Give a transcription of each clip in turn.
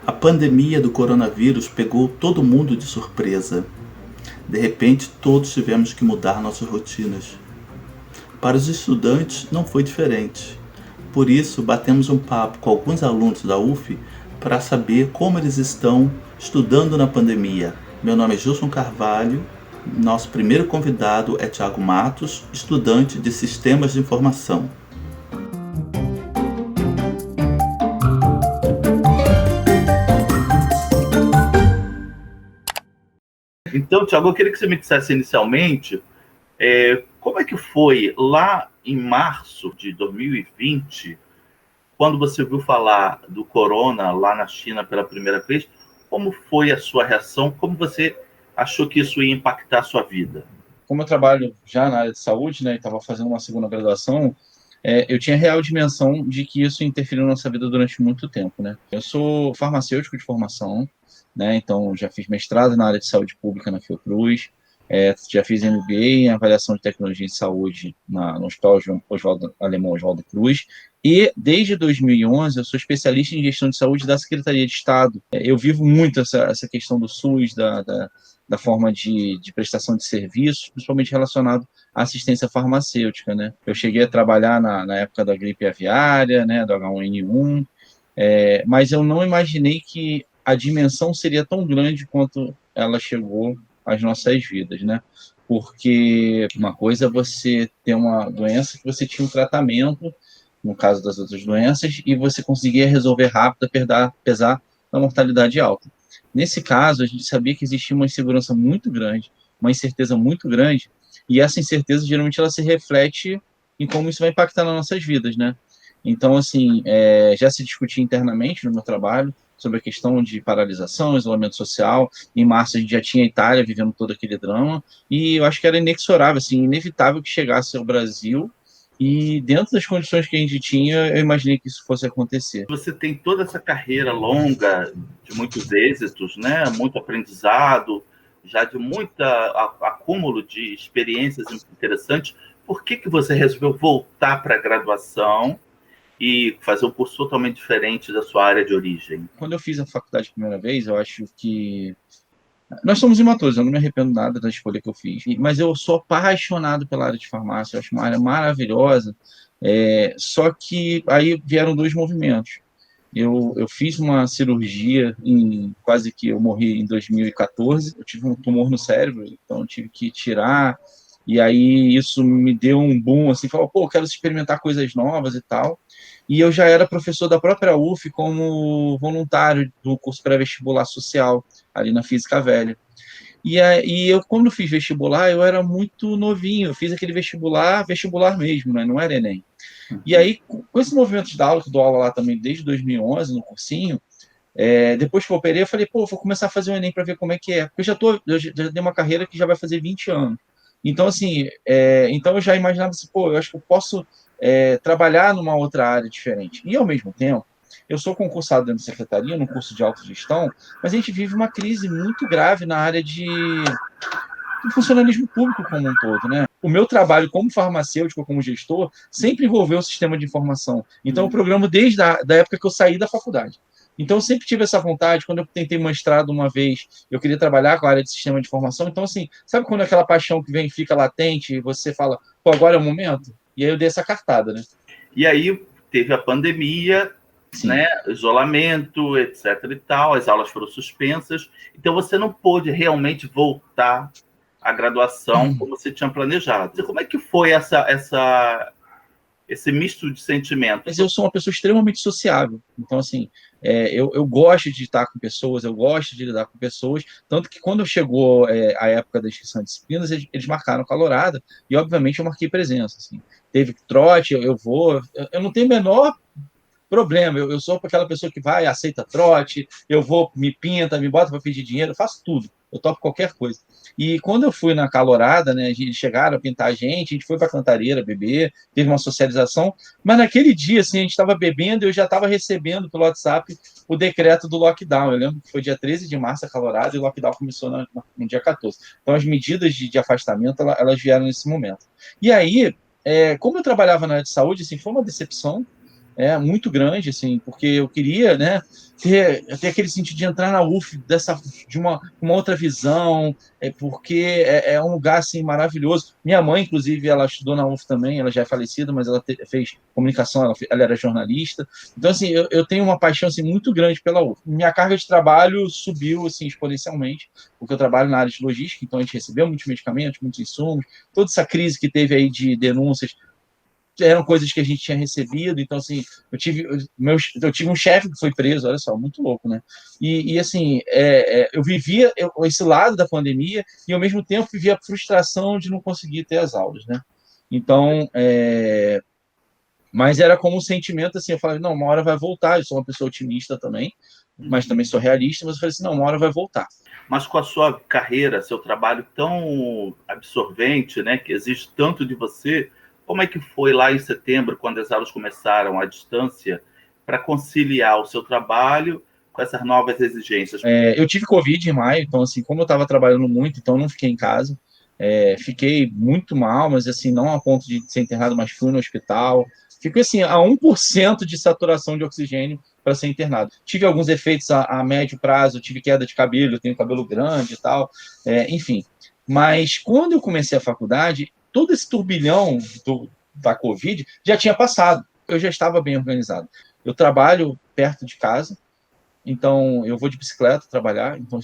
A pandemia do coronavírus pegou todo mundo de surpresa. De repente, todos tivemos que mudar nossas rotinas. Para os estudantes, não foi diferente. Por isso, batemos um papo com alguns alunos da UF para saber como eles estão estudando na pandemia. Meu nome é Gilson Carvalho. Nosso primeiro convidado é Thiago Matos, estudante de Sistemas de Informação. Então, Thiago, eu queria que você me dissesse inicialmente como é que foi lá em março de 2020, quando você ouviu falar do corona lá na China pela primeira vez, como foi a sua reação? Como você achou que isso ia impactar a sua vida? Como eu trabalho já na área de saúde, né, e estava fazendo uma segunda graduação, eu tinha real dimensão de que isso interferiu na nossa vida durante muito tempo, né? Eu sou farmacêutico de formação, né? Então já fiz mestrado na área de saúde pública na Fiocruz, já fiz MBA em avaliação de tecnologia em saúde no Hospital Alemão Oswaldo Cruz, e desde 2011 eu sou especialista em gestão de saúde da Secretaria de Estado. Eu vivo muito essa questão do SUS, da forma de prestação de serviços, principalmente relacionado à assistência farmacêutica, né? Eu cheguei a trabalhar na época da gripe aviária, né, do H1N1, mas eu não imaginei que a dimensão seria tão grande quanto ela chegou às nossas vidas, né? Porque uma coisa é você ter uma doença que você tinha um tratamento, no caso das outras doenças, e você conseguia resolver rápido, apesar da mortalidade alta. Nesse caso, a gente sabia que existia uma insegurança muito grande, uma incerteza muito grande, e essa incerteza geralmente ela se reflete em como isso vai impactar nas nossas vidas, né? Então, assim, já se discutia internamente no meu trabalho sobre a questão de paralisação, isolamento social. Em março a gente já tinha a Itália vivendo todo aquele drama, e eu acho que era inexorável, assim, inevitável que chegasse ao Brasil, e dentro das condições que a gente tinha, eu imaginei que isso fosse acontecer. Você tem toda essa carreira longa, de muitos êxitos, né? Muito aprendizado, já de muito acúmulo de experiências interessantes. Por que você resolveu voltar para a graduação e fazer um curso totalmente diferente da sua área de origem? Quando eu fiz a faculdade a primeira vez, eu acho que nós somos imatores, eu não me arrependo nada da escolha que eu fiz, mas eu sou apaixonado pela área de farmácia, eu acho uma área maravilhosa, só que aí vieram dois movimentos. Eu fiz uma cirurgia, quase que eu morri em 2014, eu tive um tumor no cérebro, então eu tive que tirar, e aí isso me deu um boom, assim, falou, pô, eu quero experimentar coisas novas e tal, e eu já era professor da própria UF como voluntário do curso pré-vestibular social, ali na Física Velha. E eu, quando fiz vestibular, eu era muito novinho, eu fiz aquele vestibular mesmo, né? Não era Enem. E aí, com esse movimento de aula, que eu dou aula lá também desde 2011, no cursinho, depois que eu operei, eu falei, pô, vou começar a fazer o Enem para ver como é que é. Porque eu já tenho uma carreira que já vai fazer 20 anos. Então, assim, então eu já imaginava assim, pô, eu acho que eu posso trabalhar numa outra área diferente. E, ao mesmo tempo, eu sou concursado dentro da secretaria, num curso de autogestão, mas a gente vive uma crise muito grave na área do funcionalismo público como um todo, né? O meu trabalho como farmacêutico, como gestor, sempre envolveu o sistema de informação. Então, eu programo desde a da época que eu saí da faculdade. Então, eu sempre tive essa vontade. Quando eu tentei mestrado uma vez, eu queria trabalhar com a área de sistema de informação. Então, assim, sabe quando aquela paixão que vem e fica latente e você fala, pô, agora é o momento? E aí eu dei essa cartada, né? E aí teve a pandemia, Sim. né, isolamento, etc e tal, as aulas foram suspensas, então você não pôde realmente voltar à graduação como você tinha planejado. E como é que foi esse misto de Mas sentimentos? eu sou uma pessoa extremamente sociável. Então, assim, eu gosto de estar com pessoas, eu gosto de lidar com pessoas. Tanto que quando chegou a época da inscrição de disciplinas, eles marcaram calorada e, obviamente, eu marquei presença. Assim. Teve trote, eu vou. Eu não tenho o menor problema. Eu sou aquela pessoa que vai, aceita trote, eu vou, me pinta, me bota para pedir dinheiro, eu faço tudo. Eu topo qualquer coisa. E quando eu fui na calorada, né, eles chegaram a pintar a gente foi para a Cantareira beber, teve uma socialização, mas naquele dia, assim, a gente estava bebendo e eu já estava recebendo pelo WhatsApp o decreto do lockdown. Eu lembro que foi dia 13 de março a calorada e o lockdown começou no dia 14. Então, as medidas de afastamento, elas vieram nesse momento. E aí, como eu trabalhava na área de saúde, assim, foi uma decepção, muito grande, assim, porque eu queria, né, ter aquele sentido de entrar na UF de uma outra visão, porque é um lugar assim maravilhoso. Minha mãe, inclusive, ela estudou na UF também, ela já é falecida, mas ela fez comunicação, ela era jornalista. Então, assim, eu tenho uma paixão assim, muito grande pela UF. Minha carga de trabalho subiu assim, exponencialmente, porque eu trabalho na área de logística, então a gente recebeu muitos medicamentos, muitos insumos, toda essa crise que teve aí de denúncias eram coisas que a gente tinha recebido, então assim, eu tive um chefe que foi preso, olha só, muito louco, né? E assim, eu vivia esse lado da pandemia e ao mesmo tempo vivia a frustração de não conseguir ter as aulas, né? Então, mas era como um sentimento assim, eu falei, não, uma hora vai voltar, eu sou uma pessoa otimista também, mas também sou realista, mas eu falei assim, não, uma hora vai voltar. Mas com a sua carreira, seu trabalho tão absorvente, né, que exige tanto de você, como é que foi lá em setembro, quando as aulas começaram à distância, para conciliar o seu trabalho com essas novas exigências? Eu tive Covid em maio, então, assim, como eu estava trabalhando muito, então eu não fiquei em casa. Fiquei muito mal, mas, assim, não a ponto de ser internado, mas fui no hospital. Fiquei, assim, a 1% de saturação de oxigênio para ser internado. Tive alguns efeitos a médio prazo, tive queda de cabelo, eu tenho cabelo grande e tal, enfim. Mas quando eu comecei a faculdade, todo esse turbilhão da Covid já tinha passado. Eu já estava bem organizado. Eu trabalho perto de casa, então eu vou de bicicleta trabalhar, então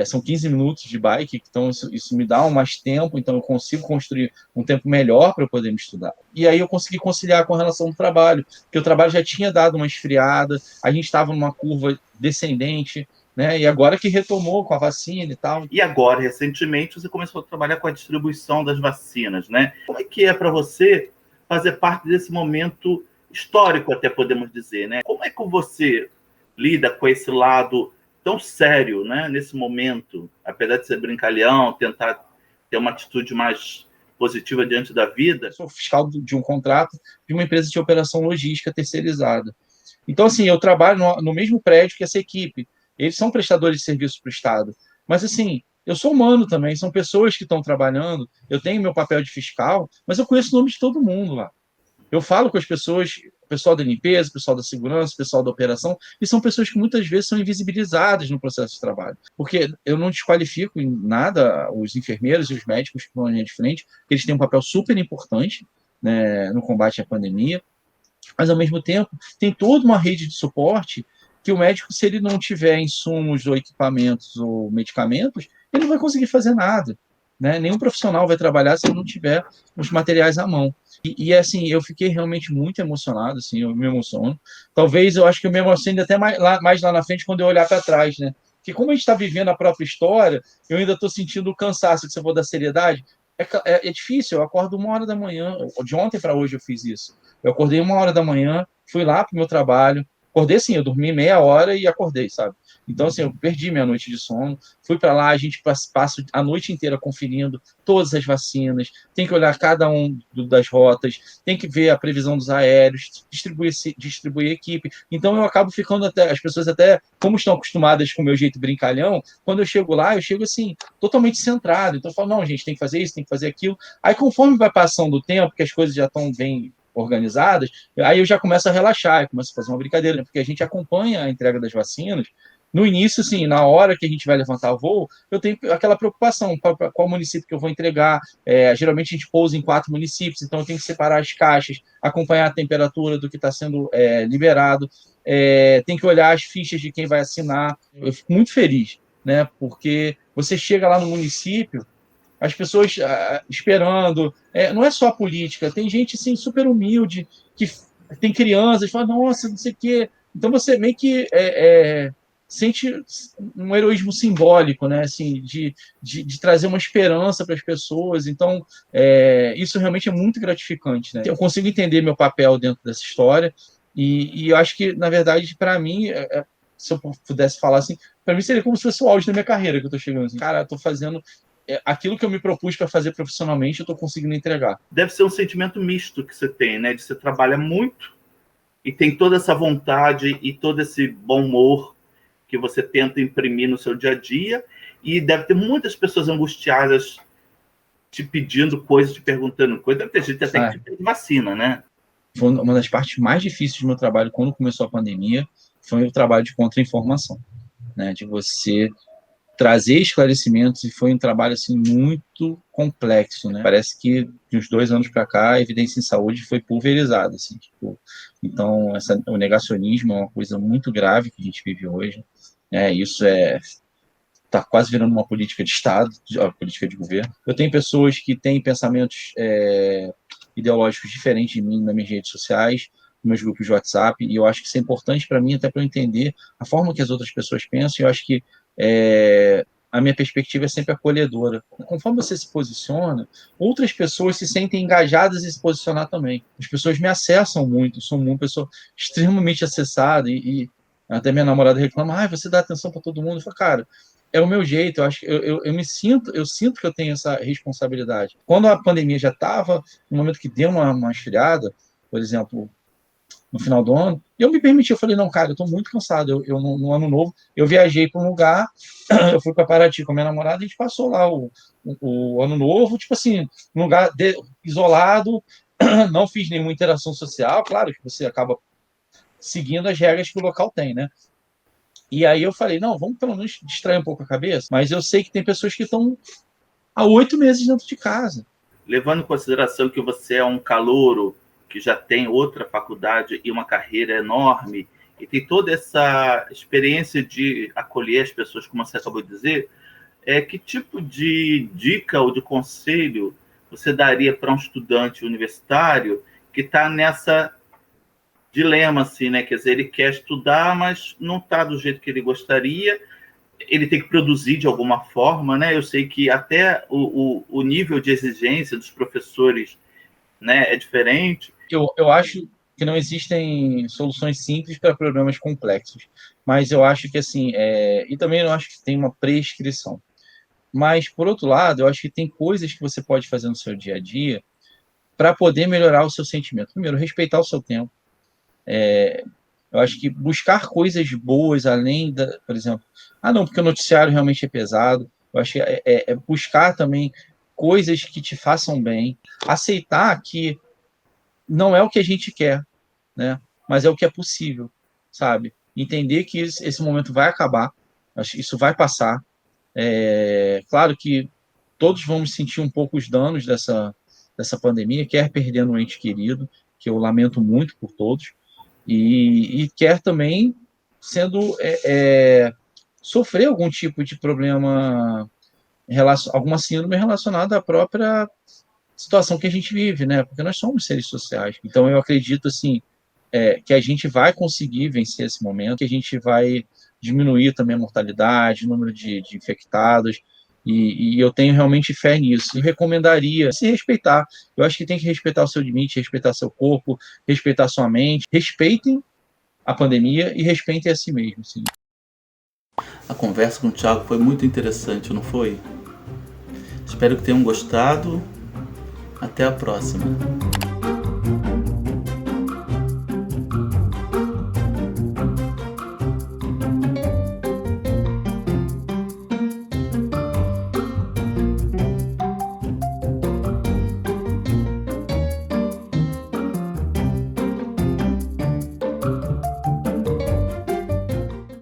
são 15 minutos de bike, então isso me dá mais tempo, então eu consigo construir um tempo melhor para eu poder me estudar. E aí eu consegui conciliar com relação ao trabalho, porque o trabalho já tinha dado uma esfriada, a gente estava numa curva descendente, né? E agora que retomou com a vacina e tal. E agora, recentemente, você começou a trabalhar com a distribuição das vacinas, né? Como é que é para você fazer parte desse momento histórico, até podemos dizer, né? Como é que você lida com esse lado tão sério, né, nesse momento, apesar de ser brincalhão, tentar ter uma atitude mais positiva diante da vida? Eu sou fiscal de um contrato de uma empresa de operação logística terceirizada. Então, assim, eu trabalho no mesmo prédio que essa equipe. Eles são prestadores de serviço para o Estado. Mas, assim, eu sou humano também, são pessoas que estão trabalhando, eu tenho meu papel de fiscal, mas eu conheço o nome de todo mundo lá. Eu falo com as pessoas, o pessoal da limpeza, o pessoal da segurança, o pessoal da operação, e são pessoas que muitas vezes são invisibilizadas no processo de trabalho. Porque eu não desqualifico em nada os enfermeiros e os médicos que estão à de frente, porque eles têm um papel super importante, né, no combate à pandemia, mas ao mesmo tempo tem toda uma rede de suporte que o médico, se ele não tiver insumos ou equipamentos ou medicamentos, ele não vai conseguir fazer nada. Né? Nenhum profissional vai trabalhar se ele não tiver os materiais à mão. Assim, eu fiquei realmente muito emocionado, assim, eu me emociono. Talvez eu acho que eu me emociono até mais lá na frente quando eu olhar para trás, né? Porque como a gente está vivendo a própria história, eu ainda estou sentindo o cansaço, que se eu vou dar seriedade, é difícil. Eu acordo 1 hora da manhã, de ontem para hoje eu fiz isso. Eu acordei 1 hora da manhã, fui lá para o meu trabalho, acordei assim, eu dormi meia hora e acordei, sabe? Então, assim, eu perdi minha noite de sono, fui para lá, a gente passa a noite inteira conferindo todas as vacinas, tem que olhar cada um das rotas, tem que ver a previsão dos aéreos, distribuir equipe. Então, eu acabo ficando até, as pessoas até, como estão acostumadas com o meu jeito brincalhão, quando eu chego lá, eu chego assim, totalmente centrado. Então, eu falo, não, gente, tem que fazer isso, tem que fazer aquilo. Aí, conforme vai passando o tempo, que as coisas já estão bem organizadas, aí eu já começo a relaxar, eu começo a fazer uma brincadeira, porque a gente acompanha a entrega das vacinas. No início, sim, na hora que a gente vai levantar o voo, eu tenho aquela preocupação, qual município que eu vou entregar. Geralmente a gente pousa em 4 municípios, então eu tenho que separar as caixas, acompanhar a temperatura do que está sendo liberado, tem que olhar as fichas de quem vai assinar. Eu fico muito feliz, né? Porque você chega lá no município, as pessoas esperando. Não é só a política, tem gente assim, super humilde, que tem crianças, fala, nossa, não sei o quê. Então você meio que sente um heroísmo simbólico, né? Assim, de trazer uma esperança para as pessoas. Então, isso realmente é muito gratificante. Né? Eu consigo entender meu papel dentro dessa história, e eu acho que, na verdade, para mim, se eu pudesse falar assim, para mim seria como se fosse o auge da minha carreira que eu estou chegando. Assim, cara, eu estou fazendo aquilo que eu me propus para fazer profissionalmente, eu estou conseguindo entregar. Deve ser um sentimento misto que você tem, né? De você trabalha muito e tem toda essa vontade e todo esse bom humor que você tenta imprimir no seu dia a dia, e deve ter muitas pessoas angustiadas te pedindo coisas, te perguntando coisas. Deve ter gente até que te pede vacina, né? foi uma das partes mais difíceis do meu trabalho quando começou a pandemia, foi o trabalho de contra-informação, né, de você trazer esclarecimentos, e foi um trabalho assim muito complexo, né? Parece que de uns 2 anos para cá a evidência em saúde foi pulverizada, assim, tipo, então o negacionismo é uma coisa muito grave que a gente vive hoje, né? Isso está quase virando uma política de Estado, uma política de governo. Eu tenho pessoas que têm pensamentos ideológicos diferentes de mim nas minhas redes sociais, nos meus grupos de WhatsApp, e eu acho que isso é importante para mim, até para eu entender a forma que as outras pessoas pensam, e eu acho que a minha perspectiva é sempre acolhedora. Conforme você se posiciona, outras pessoas se sentem engajadas em se posicionar também. As pessoas me acessam muito, sou uma pessoa extremamente acessada, e até minha namorada reclama, você dá atenção para todo mundo. Eu falo, cara, é o meu jeito, eu acho que eu sinto que eu tenho essa responsabilidade. Quando a pandemia já estava, no momento que deu uma esfriada, por exemplo, no final do ano, eu me permiti, eu falei, não, cara, eu estou muito cansado, eu no ano novo, eu viajei para um lugar, eu fui para Paraty com a minha namorada, a gente passou lá o ano novo, tipo assim, num lugar isolado, não fiz nenhuma interação social, claro que você acaba seguindo as regras que o local tem, né? E aí eu falei, não, vamos pelo menos distrair um pouco a cabeça, mas eu sei que tem pessoas que estão há 8 meses dentro de casa. Levando em consideração que você é um calouro que já tem outra faculdade e uma carreira enorme, e tem toda essa experiência de acolher as pessoas, como você acabou de dizer, que tipo de dica ou de conselho você daria para um estudante universitário que está nessa dilema, assim, né? Quer dizer, ele quer estudar, mas não está do jeito que ele gostaria, ele tem que produzir de alguma forma, né? Eu sei que até o nível de exigência dos professores, né, é diferente. Eu acho que não existem soluções simples para problemas complexos, mas eu acho que assim, e também eu acho que tem uma prescrição. Mas, por outro lado, eu acho que tem coisas que você pode fazer no seu dia a dia para poder melhorar o seu sentimento. Primeiro, respeitar o seu tempo. Eu acho que buscar coisas boas além da, por exemplo, não, porque o noticiário realmente é pesado. Eu acho que é buscar também coisas que te façam bem, aceitar que não é o que a gente quer, né? Mas é o que é possível, sabe? Entender que esse momento vai acabar, acho que isso vai passar. Claro que todos vamos sentir um pouco os danos dessa pandemia, quer perdendo um ente querido, que eu lamento muito por todos, e quer também sendo sofrer algum tipo de problema, alguma síndrome relacionada à própria situação que a gente vive, né? Porque nós somos seres sociais. Então eu acredito assim que a gente vai conseguir vencer esse momento, que a gente vai diminuir também a mortalidade, o número de infectados, e eu tenho realmente fé nisso. E recomendaria se respeitar. Eu acho que tem que respeitar o seu limite, respeitar seu corpo, respeitar sua mente. Respeitem a pandemia e respeitem a si mesmo. Sim. A conversa com o Thiago foi muito interessante, não foi? Espero que tenham gostado. Até a próxima.